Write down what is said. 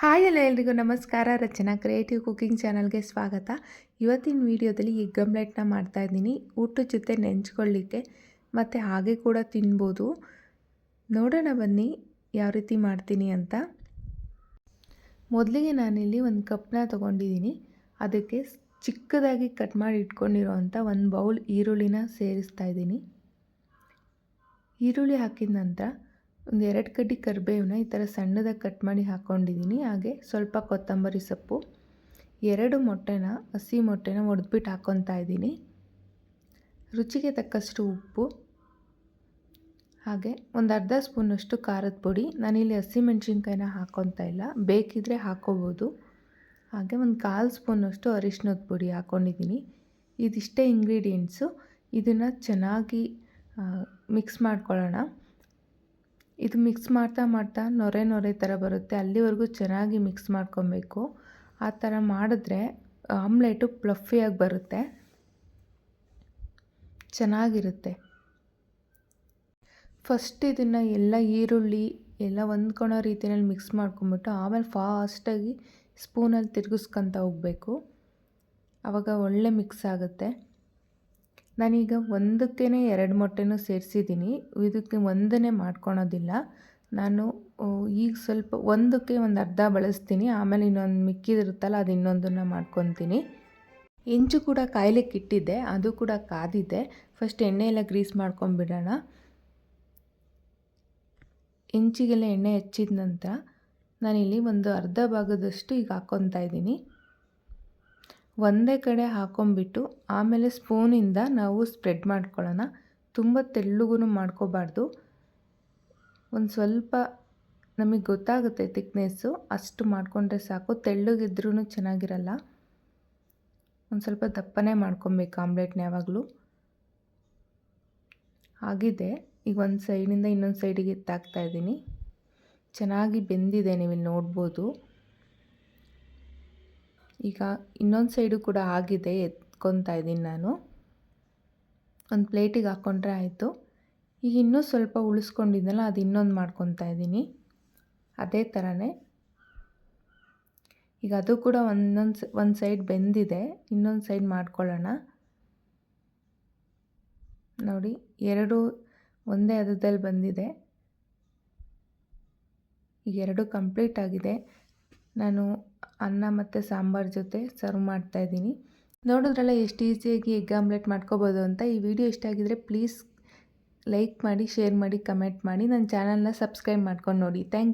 Hi ಎಲ್ಲ ಎಲ್ರಿಗೂ ನಮಸ್ಕಾರ. ರಚನಾ ಕ್ರಿಯೇಟಿವ್ ಕುಕಿಂಗ್ ಚಾನಲ್ಗೆ ಸ್ವಾಗತ. ಇವತ್ತಿನ ವಿಡಿಯೋದಲ್ಲಿ ಎಗ್ ಆಮ್ಲೆಟ್ನ ಮಾಡ್ತಾಯಿದ್ದೀನಿ. ಊಟದ ಜೊತೆ ನೆಂಚ್ಕೊಳ್ಳಿಕ್ಕೆ ಮತ್ತು ಹಾಗೆ ಕೂಡ ತಿನ್ಬೋದು. ನೋಡೋಣ ಬನ್ನಿ ಯಾವ ರೀತಿ ಮಾಡ್ತೀನಿ ಅಂತ. ಮೊದಲಿಗೆ ನಾನಿಲ್ಲಿ ಒಂದು ಕಪ್ನ ತೊಗೊಂಡಿದ್ದೀನಿ. ಅದಕ್ಕೆ ಚಿಕ್ಕದಾಗಿ ಕಟ್ ಮಾಡಿ ಇಟ್ಕೊಂಡಿರೋವಂಥ ಒಂದು ಬೌಲ್ ಈರುಳ್ಳಿನ ಸೇರಿಸ್ತಾ ಇದ್ದೀನಿ. ಈರುಳ್ಳಿ ಹಾಕಿದ ನಂತರ ಒಂದು 2 ಕಡ್ಡಿ ಕರಿಬೇವನ್ನ ಈ ಥರ ಸಣ್ಣದಾಗಿ ಕಟ್ ಮಾಡಿ ಹಾಕ್ಕೊಂಡಿದ್ದೀನಿ. ಹಾಗೆ ಸ್ವಲ್ಪ ಕೊತ್ತಂಬರಿ ಸೊಪ್ಪು, 2 ಮೊಟ್ಟೆನ ಹಸಿ ಮೊಟ್ಟೆನ ಒಡೆದ್ಬಿಟ್ಟು ಹಾಕ್ಕೊತಾ ಇದ್ದೀನಿ. ರುಚಿಗೆ ತಕ್ಕಷ್ಟು ಉಪ್ಪು, ಹಾಗೆ ಒಂದು ಅರ್ಧ ಸ್ಪೂನಷ್ಟು ಖಾರದ ಪುಡಿ. ನಾನಿಲ್ಲಿ ಹಸಿಮೆಣ್ಸಿನ್ಕಾಯಿನ ಹಾಕ್ಕೊತಾ ಇಲ್ಲ, ಬೇಕಿದ್ದರೆ ಹಾಕ್ಕೋಬೋದು. ಹಾಗೆ ಒಂದು 1/4 ಸ್ಪೂನಷ್ಟು ಅರಿಶಿನದ ಪುಡಿ ಹಾಕ್ಕೊಂಡಿದ್ದೀನಿ. ಇದಿಷ್ಟೇ ಇಂಗ್ರೀಡಿಯೆಂಟ್ಸು. ಇದನ್ನು ಚೆನ್ನಾಗಿ ಮಿಕ್ಸ್ ಮಾಡ್ಕೊಳ್ಳೋಣ. ಇದು ಮಿಕ್ಸ್ ಮಾಡ್ತಾ ನೊರೆ ಥರ ಬರುತ್ತೆ, ಅಲ್ಲಿವರೆಗೂ ಚೆನ್ನಾಗಿ ಮಿಕ್ಸ್ ಮಾಡ್ಕೊಬೇಕು. ಆ ಥರ ಮಾಡಿದ್ರೆ ಆಮ್ಲೆಟು ಪ್ಲಫಿಯಾಗಿ ಬರುತ್ತೆ, ಚೆನ್ನಾಗಿರುತ್ತೆ. ಫಸ್ಟ್ ಇದನ್ನು ಎಲ್ಲ ಈರುಳ್ಳಿ ಎಲ್ಲ ಹೊಂದ್ಕೊಳೋ ರೀತಿಯಲ್ಲಿ ಮಿಕ್ಸ್ ಮಾಡ್ಕೊಂಬಿಟ್ಟು ಆಮೇಲೆ ಫಾಸ್ಟಾಗಿ ಸ್ಪೂನಲ್ಲಿ ತಿರುಗಿಸ್ಕೊತ ಹೋಗಬೇಕು. ಆವಾಗ ಒಳ್ಳೆ ಮಿಕ್ಸ್ ಆಗುತ್ತೆ. ನಾನೀಗ ಒಂದಕ್ಕೇ 2 ಮೊಟ್ಟೆನೂ ಸೇರಿಸಿದ್ದೀನಿ. ಇದಕ್ಕೆ ಒಂದನ್ನೇ ಮಾಡ್ಕೊಳೋದಿಲ್ಲ ನಾನು. ಈಗ ಸ್ವಲ್ಪ ಒಂದಕ್ಕೆ ಒಂದು ಅರ್ಧ ಬಳಸ್ತೀನಿ, ಆಮೇಲೆ ಇನ್ನೊಂದು ಮಿಕ್ಕಿದಿರುತ್ತಲ್ಲ ಅದು ಇನ್ನೊಂದನ್ನು ಮಾಡ್ಕೊತೀನಿ. ಹೆಂಚು ಕೂಡ ಕಾಯ್ಲಿಕ್ಕೆ ಇಟ್ಟಿದ್ದೆ, ಅದು ಕೂಡ ಕಾದಿದೆ. ಫಸ್ಟ್ ಎಣ್ಣೆ ಎಲ್ಲ ಗ್ರೀಸ್ ಮಾಡ್ಕೊಂಬಿಡೋಣ. ಹೆಂಚಿಗೆಲ್ಲ ಎಣ್ಣೆ ಹಚ್ಚಿದ ನಂತರ ನಾನಿಲ್ಲಿ ಒಂದು ಅರ್ಧ ಭಾಗದಷ್ಟು ಈಗ ಹಾಕ್ಕೊತಾ ಇದ್ದೀನಿ. ಒಂದೇ ಕಡೆ ಹಾಕ್ಕೊಂಬಿಟ್ಟು ಆಮೇಲೆ ಸ್ಪೂನಿಂದ ನಾವು ಸ್ಪ್ರೆಡ್ ಮಾಡ್ಕೊಳ್ಳೋಣ. ತುಂಬ ತೆಳ್ಳಗೂ ಮಾಡ್ಕೋಬಾರ್ದು. ಒಂದು ಸ್ವಲ್ಪ ನಮಗೆ ಗೊತ್ತಾಗುತ್ತೆ ತಿಕ್ನೆಸ್ಸು, ಅಷ್ಟು ಮಾಡಿಕೊಂಡ್ರೆ ಸಾಕು. ತೆಳ್ಳಗಿದ್ರೂ ಚೆನ್ನಾಗಿರಲ್ಲ. ಒಂದು ಸ್ವಲ್ಪ ದಪ್ಪನೇ ಮಾಡ್ಕೊಬೇಕು ಆಮ್ಲೆಟ್ನ ಯಾವಾಗಲೂ. ಆಗಿದೆ. ಈಗ ಒಂದು ಸೈಡಿಂದ ಇನ್ನೊಂದು ಸೈಡಿಗೆ ಎತ್ತಾಕ್ತಾಯಿದ್ದೀನಿ. ಚೆನ್ನಾಗಿ ಬೆಂದಿದೆ, ನೀವಿಲ್ಲಿ ನೋಡ್ಬೋದು. ಈಗ ಇನ್ನೊಂದು ಸೈಡು ಕೂಡ ಆಗಿದೆ, ಎತ್ಕೊತಾ ಇದ್ದೀನಿ ನಾನು. ಒಂದು ಪ್ಲೇಟಿಗೆ ಹಾಕ್ಕೊಂಡ್ರೆ ಆಯಿತು. ಈಗ ಇನ್ನೂ ಸ್ವಲ್ಪ ಉಳಿಸ್ಕೊಂಡಿದ್ದೆನಲ್ಲ ಅದು ಇನ್ನೊಂದು ಮಾಡ್ಕೊತಾ ಇದ್ದೀನಿ. ಅದೇ ಥರನೇ ಈಗ ಅದು ಕೂಡ ಒಂದು ಸೈಡ್ ಬೆಂದಿದೆ, ಇನ್ನೊಂದು ಸೈಡ್ ಮಾಡ್ಕೊಳ್ಳೋಣ. ನೋಡಿ, 2 ಒಂದೇ ಹದದಲ್ಲಿ ಬಂದಿದೆ. ಈಗ 2 ಕಂಪ್ಲೀಟ್ ಆಗಿದೆ. ನಾನು ಅನ್ನ ಮತ್ತು ಸಾಂಬಾರು ಜೊತೆ ಸರ್ವ್ ಮಾಡ್ತಾಯಿದ್ದೀನಿ. ನೋಡಿದ್ರಲ್ಲ ಎಷ್ಟು ಈಸಿಯಾಗಿ ಎಗ್ ಆಮ್ಲೆಟ್ ಮಾಡ್ಕೋಬೋದು ಅಂತ. ಈ ವಿಡಿಯೋ ಇಷ್ಟ ಆಗಿದರೆ ಪ್ಲೀಸ್ ಲೈಕ್ ಮಾಡಿ, ಶೇರ್ ಮಾಡಿ, ಕಮೆಂಟ್ ಮಾಡಿ. ನನ್ನ ಚಾನಲ್ನ ಸಬ್ಸ್ಕ್ರೈಬ್ ಮಾಡ್ಕೊಂಡು ನೋಡಿ. Thank you.